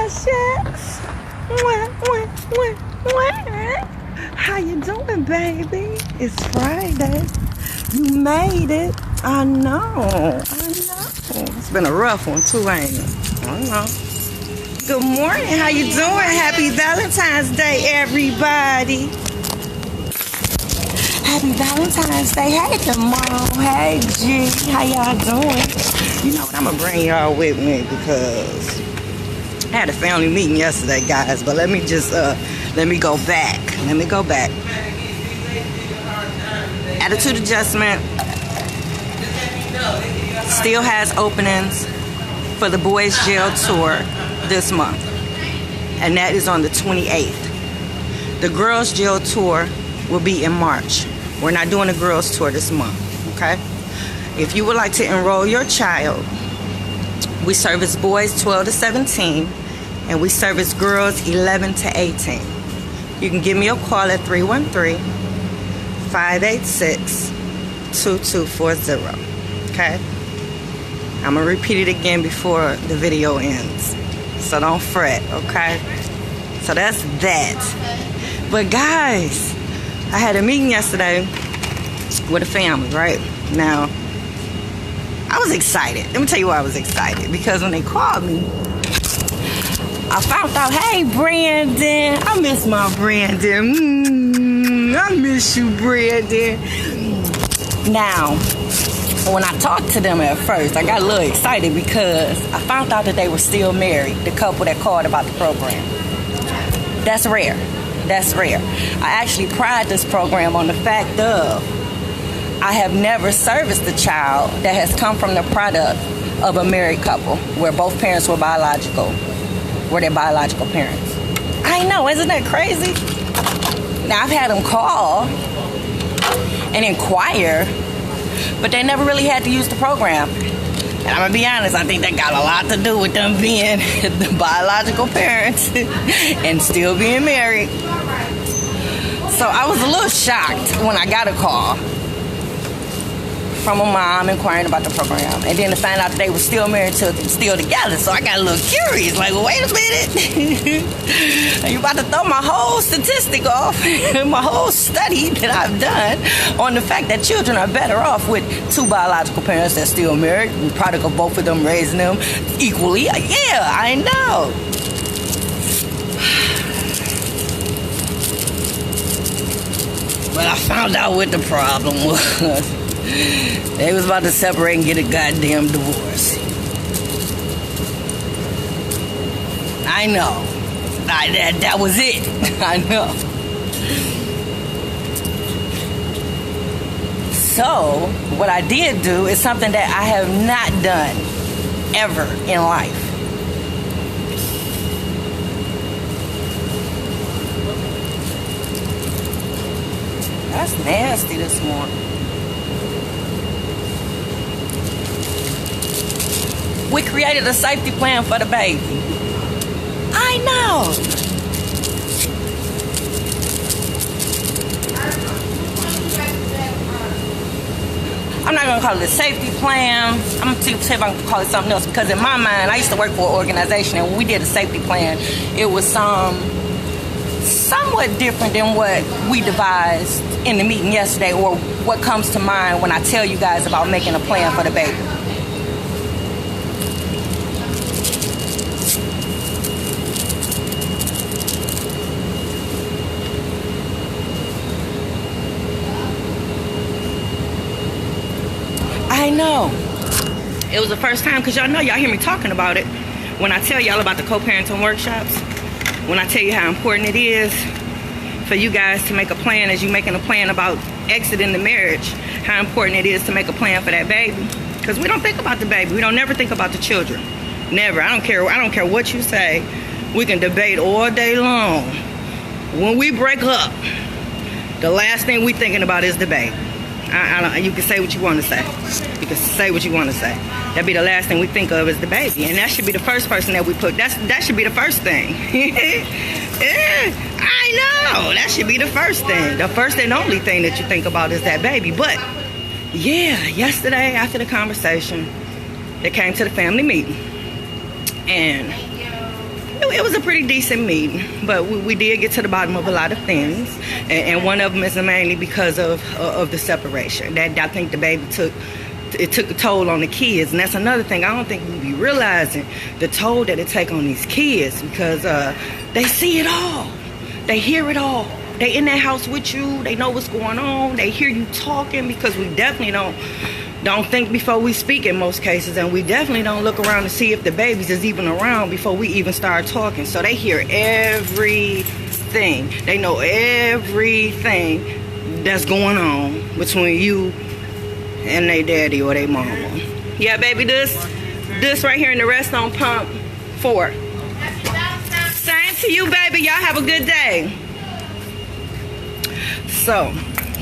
Precious. How you doing, baby? It's Friday. You made it. I know. It's been a rough one too, ain't it? I know. Good morning. How you doing? Happy Valentine's Day, everybody. Happy Valentine's Day. Hey, Mom. Hey, G. How y'all doing? You know what? I'm gonna bring y'all with me because I had a family meeting yesterday, guys. But let me go back. Attitude adjustment still has openings for the boys jail tour this month, and that is on the 28th. The girls jail tour will be in March. We're not doing a girls tour this month, okay? If you would like to enroll your child, we service boys 12 to 17, and we service girls 11 to 18. You can give me a call at 313-586-2240, okay? I'm gonna repeat it again before the video ends, so don't fret, okay? So that's that. But guys, I had a meeting yesterday with a family, right? Now, I was excited. Let me tell you why I was excited. Because when they called me, I found out, hey, Brandon. I miss my Brandon. I miss you, Brandon. Now, when I talked to them at first, I got a little excited because I found out that they were still married, the couple that called about the program. That's rare. I actually pride this program on the fact of I have never serviced a child that has come from the product of a married couple where both parents were their biological parents. I know, isn't that crazy? Now, I've had them call and inquire, but they never really had to use the program. And I'm gonna be honest, I think that got a lot to do with them being the biological parents and still being married. So I was a little shocked when I got a call from a mom inquiring about the program, and then to find out that they were still married, still together. So I got a little curious, like, well, wait a minute. Are you about to throw my whole statistic off, my whole study that I've done on the fact that children are better off with two biological parents that's still married, the product of both of them raising them equally? Yeah, I know. But I found out what the problem was. They was about to separate and get a goddamn divorce. I know. That was it. I know. So, what I did do is something that I have not done ever in life. That's nasty this morning. We created a safety plan for the baby. I know. I'm not going to call it a safety plan. I'm going to see if I can call it something else. Because in my mind, I used to work for an organization, and when we did a safety plan, it was somewhat different than what we devised in the meeting yesterday, or what comes to mind when I tell you guys about making a plan for the baby. I know. It was the first time, because y'all know, y'all hear me talking about it when I tell y'all about the co-parenting workshops, when I tell you how important it is for you guys to make a plan as you making a plan about exiting the marriage, how important it is to make a plan for that baby. Because we don't think about the baby. We don't never think about the children. Never. I don't care what you say. We can debate all day long. When we break up, the last thing we thinking about is the baby. You can say what you want to say. You can say what you want to say. That'd be the last thing we think of is the baby. And that should be the first person that we put. That should be the first thing. I know. That should be the first thing. The first and only thing that you think about is that baby. But, yeah, yesterday after the conversation, they came to the family meeting. And it was a pretty decent meeting, but we did get to the bottom of a lot of things, and one of them is mainly because of the separation. That I think the baby took a toll on the kids, and that's another thing. I don't think we be realizing the toll that it take on these kids, because they see it all, they hear it all. They in that house with you, they know what's going on, they hear you talking, because we definitely don't think before we speak in most cases, and we definitely don't look around to see if the babies is even around before we even start talking. So they hear everything, they know everything that's going on between you and their daddy or their mama. Yeah, baby, this right here in the rest on pump 4. Same to you, baby. Y'all have a good day. So,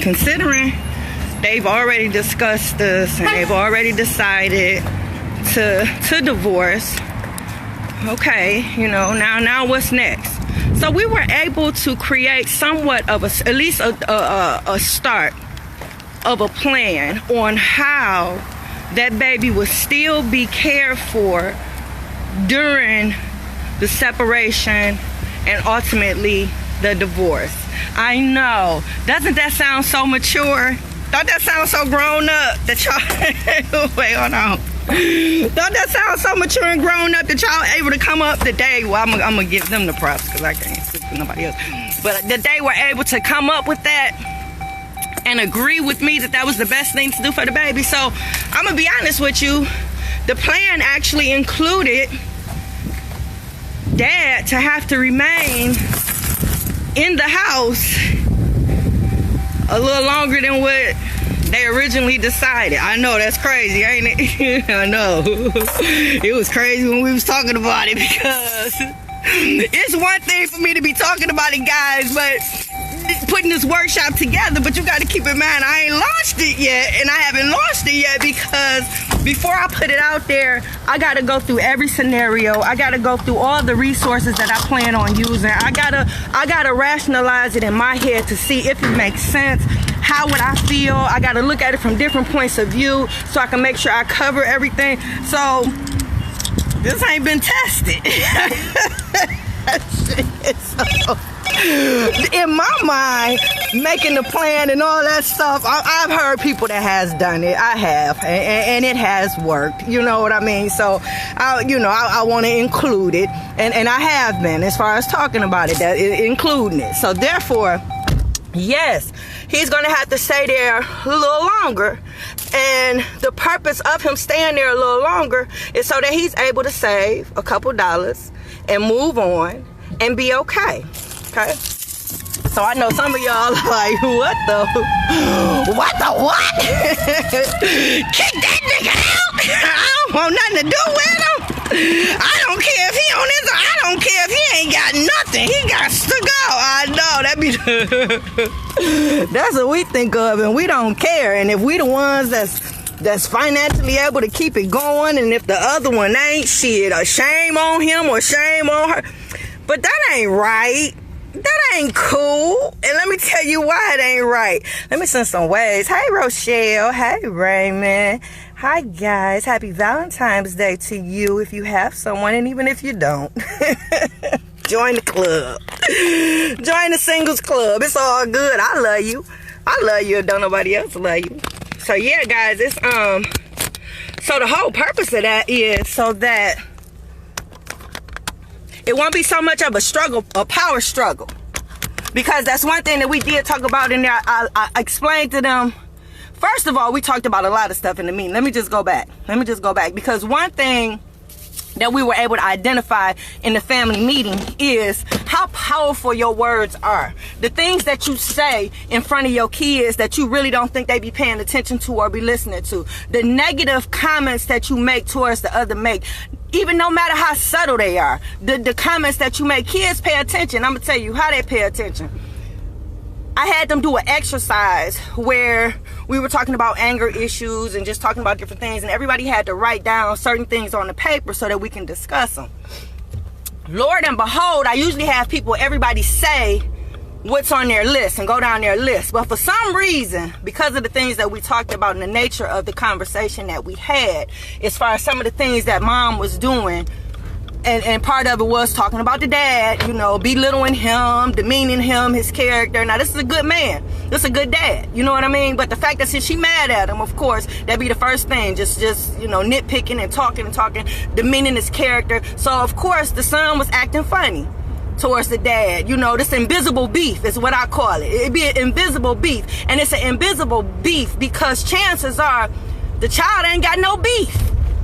considering they've already discussed this and they've already decided to divorce, okay, you know, now what's next? So we were able to create somewhat of at least a start of a plan on how that baby would still be cared for during the separation and ultimately the divorce. I know. Doesn't that sound so mature? Don't that sound so grown up that y'all... Wait, hold on. Don't that sound so mature and grown up that y'all able to come up today? Well, I'm going to give them the props because I can't speak for nobody else. But that they were able to come up with that and agree with me that was the best thing to do for the baby. So I'm going to be honest with you. The plan actually included Dad to have to remain in the house a little longer than what they originally decided. I know, that's crazy, ain't it? I know. It was crazy when we was talking about it, because it's one thing for me to be talking about it, guys, but putting this workshop together, but you got to keep in mind, I ain't launched it yet, and I haven't launched it yet because before I put it out there, I got to go through every scenario. I got to go through all the resources that I plan on using. I gotta rationalize it in my head to see if it makes sense. How would I feel? I got to look at it from different points of view so I can make sure I cover everything. So this ain't been tested. So, in my mind, making the plan and all that stuff, I've heard people that has done it. I have, and it has worked. You know what I mean? So, I want to include it, and I have been, as far as talking about it, including it. So therefore, yes, he's going to have to stay there a little longer. And the purpose of him staying there a little longer is so that he's able to save a couple dollars and move on and be okay. Okay? So I know some of y'all are like, what the what? Kick that nigga out. I don't want nothing to do with him. I don't care if he on his, I don't care if he ain't got nothing. He got to go. I know, that's what we think of, and we don't care. And if we the ones that's financially able to keep it going, and if the other one ain't, shit, or shame on him or shame on her. But that ain't right. That ain't cool. And let me tell you why it ain't right. Let me send some waves. Hey, Rochelle. Hey, Raymond. Hi, guys. Happy Valentine's Day to you if you have someone, and even if you don't. Join the club. Join the singles club. It's all good. I love you. I love you if don't nobody else love you. So, yeah, guys, it's, so the whole purpose of that is so that it won't be so much of a struggle, a power struggle. Because that's one thing that we did talk about in there. I explained to them. First of all, we talked about a lot of stuff in the meeting. Let me just go back. Because one thing that we were able to identify in the family meeting is how powerful your words are. The things that you say in front of your kids that you really don't think they be paying attention to or be listening to. The negative comments that you make towards the other make. Even no matter how subtle they are. The comments that you make, kids pay attention. I'm going to tell you how they pay attention. I had them do an exercise where we were talking about anger issues and just talking about different things, and everybody had to write down certain things on the paper so that we can discuss them. Lord and behold, I usually have everybody say what's on their list and go down their list. But for some reason, because of the things that we talked about and the nature of the conversation that we had, as far as some of the things that Mom was doing, And part of it was talking about the dad, you know, belittling him, demeaning him, his character. Now, this is a good man. This is a good dad. You know what I mean? But the fact that she mad at him, of course, that'd be the first thing. Just you know, nitpicking and talking, demeaning his character. So, of course, the son was acting funny towards the dad. You know, this invisible beef is what I call it. It'd be an invisible beef. And it's an invisible beef because chances are the child ain't got no beef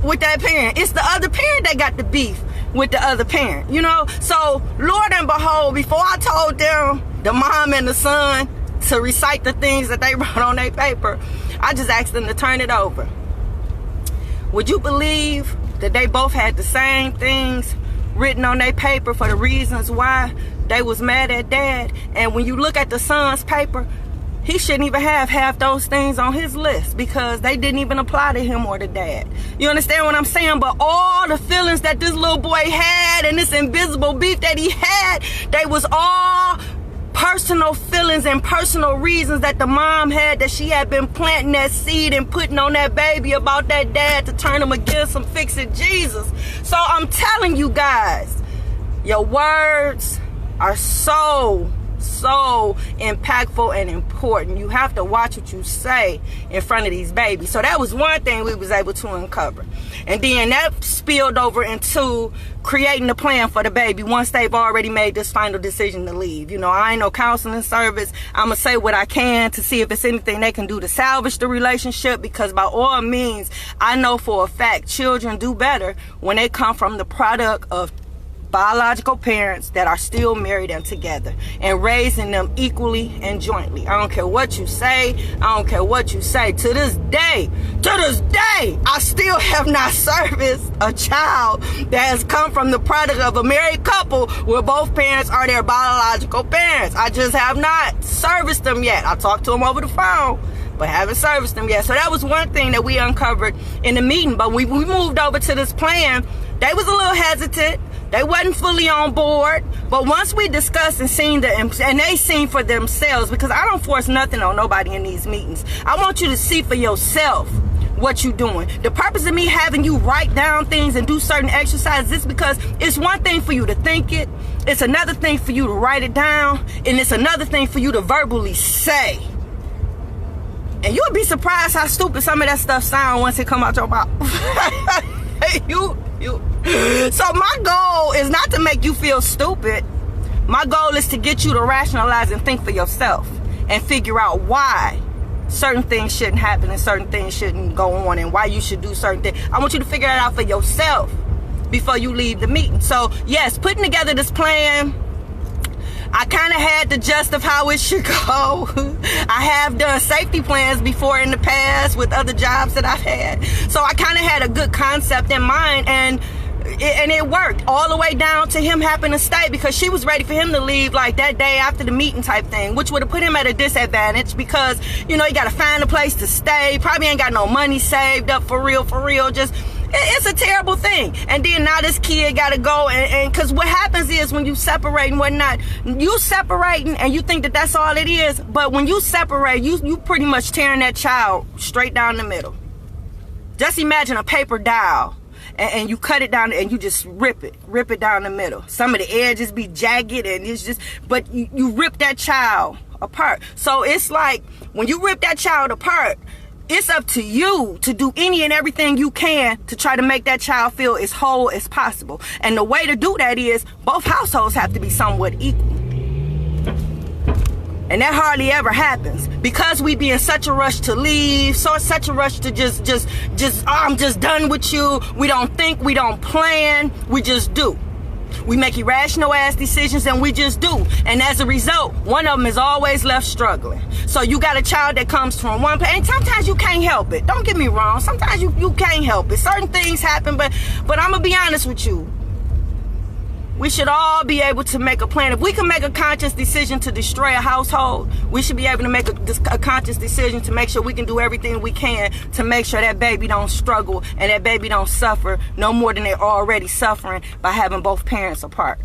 with that parent. It's the other parent that got the beef with the other parent, you know. So Lord and behold, before I told them, the mom and the son, to recite the things that they wrote on their paper, I just asked them to turn it over. Would you believe that they both had the same things written on their paper for the reasons why they was mad at dad? And when you look at the son's paper, he shouldn't even have half those things on his list because they didn't even apply to him or the dad. You understand what I'm saying? But all the feelings that this little boy had and this invisible beef that he had, they was all personal feelings and personal reasons that the mom had, that she had been planting that seed and putting on that baby about that dad to turn him against him, fixing Jesus. So I'm telling you guys, your words are so impactful and important. You have to watch what you say in front of these babies. So that was one thing we was able to uncover. And then that spilled over into creating a plan for the baby once they've already made this final decision to leave. You know, I ain't no counseling service. I'm going to say what I can to see if it's anything they can do to salvage the relationship, because by all means, I know for a fact children do better when they come from the product of biological parents that are still married and together, and raising them equally and jointly. I don't care what you say. I don't care what you say. To this day, I still have not serviced a child that has come from the product of a married couple where both parents are their biological parents. I just have not serviced them yet. I talked to them over the phone, but haven't serviced them yet. So that was one thing that we uncovered in the meeting. But we moved over to this plan. They was a little hesitant. They wasn't fully on board, but once we discussed and seen and they seen for themselves, because I don't force nothing on nobody in these meetings. I want you to see for yourself what you're doing. The purpose of me having you write down things and do certain exercises is because it's one thing for you to think it, it's another thing for you to write it down, and it's another thing for you to verbally say. And you'll be surprised how stupid some of that stuff sound once it come out your mouth. So my goal is not to make you feel stupid. My goal is to get you to rationalize and think for yourself and figure out why certain things shouldn't happen and certain things shouldn't go on, and why you should do certain things. I want you to figure that out for yourself before you leave the meeting. So yes, putting together this plan, I kind of had the gist of how it should go. I have done safety plans before in the past with other jobs that I've had. So I kind of had a good concept in mind, and it worked all the way down to him having to stay, because she was ready for him to leave like that day after the meeting type thing, which would have put him at a disadvantage because, you know, he got to find a place to stay. Probably ain't got no money saved up for real. Just, it's a terrible thing. And then now this kid got to go, and because what happens is when you separate and whatnot, you separating and you think that that's all it is, but when you separate, you pretty much tearing that child straight down the middle. Just imagine a paper doll, and you cut it down and you just rip it down the middle. Some of the edges be jagged, and it's just, but you rip that child apart. So it's like when you rip that child apart, it's up to you to do any and everything you can to try to make that child feel as whole as possible. And the way to do that is both households have to be somewhat equal. And that hardly ever happens because we be in such a rush to leave, such a rush to just, oh, I'm just done with you. We don't think, we don't plan, we just do. We make irrational ass decisions and we just do. And as a result, one of them is always left struggling. So you got a child that comes from one place, and sometimes you can't help it. Don't get me wrong. Sometimes you can't help it. Certain things happen, but I'm going to be honest with you. We should all be able to make a plan. If we can make a conscious decision to destroy a household, we should be able to make a conscious decision to make sure we can do everything we can to make sure that baby don't struggle and that baby don't suffer no more than they're already suffering by having both parents apart.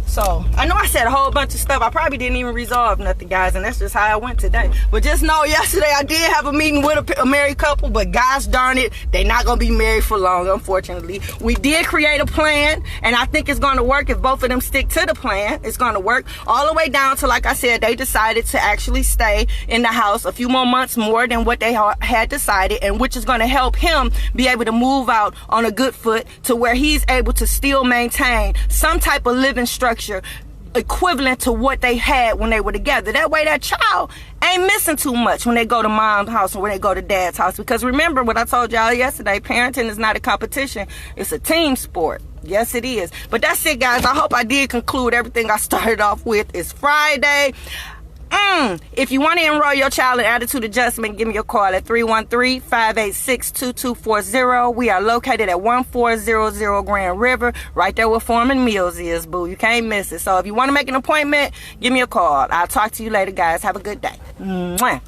So So I know I said a whole bunch of stuff. I probably didn't even resolve nothing, guys, and that's just how I went today. But just know yesterday I did have a meeting with a married couple, but gosh darn it, they're not gonna be married for long, unfortunately. We did create a plan, and I think it's gonna work if both of them stick to the plan. It's gonna work all the way down to, like I said, they decided to actually stay in the house a few more months more than what they had decided, and which is gonna help him be able to move out on a good foot to where he's able to still maintain some type of living structure equivalent to what they had when they were together. That way that child ain't missing too much when they go to mom's house or when they go to dad's house. Because remember what I told y'all yesterday, parenting is not a competition, it's a team sport. Yes, it is. But that's it, guys. I hope I did conclude everything I started off with. It's Friday. If you want to enroll your child in attitude adjustment, give me a call at 313-586-2240. We are located at 1400 Grand River, right there where Foreman Mills is, boo. You can't miss it. So if you want to make an appointment, give me a call. I'll talk to you later, guys. Have a good day. Mwah.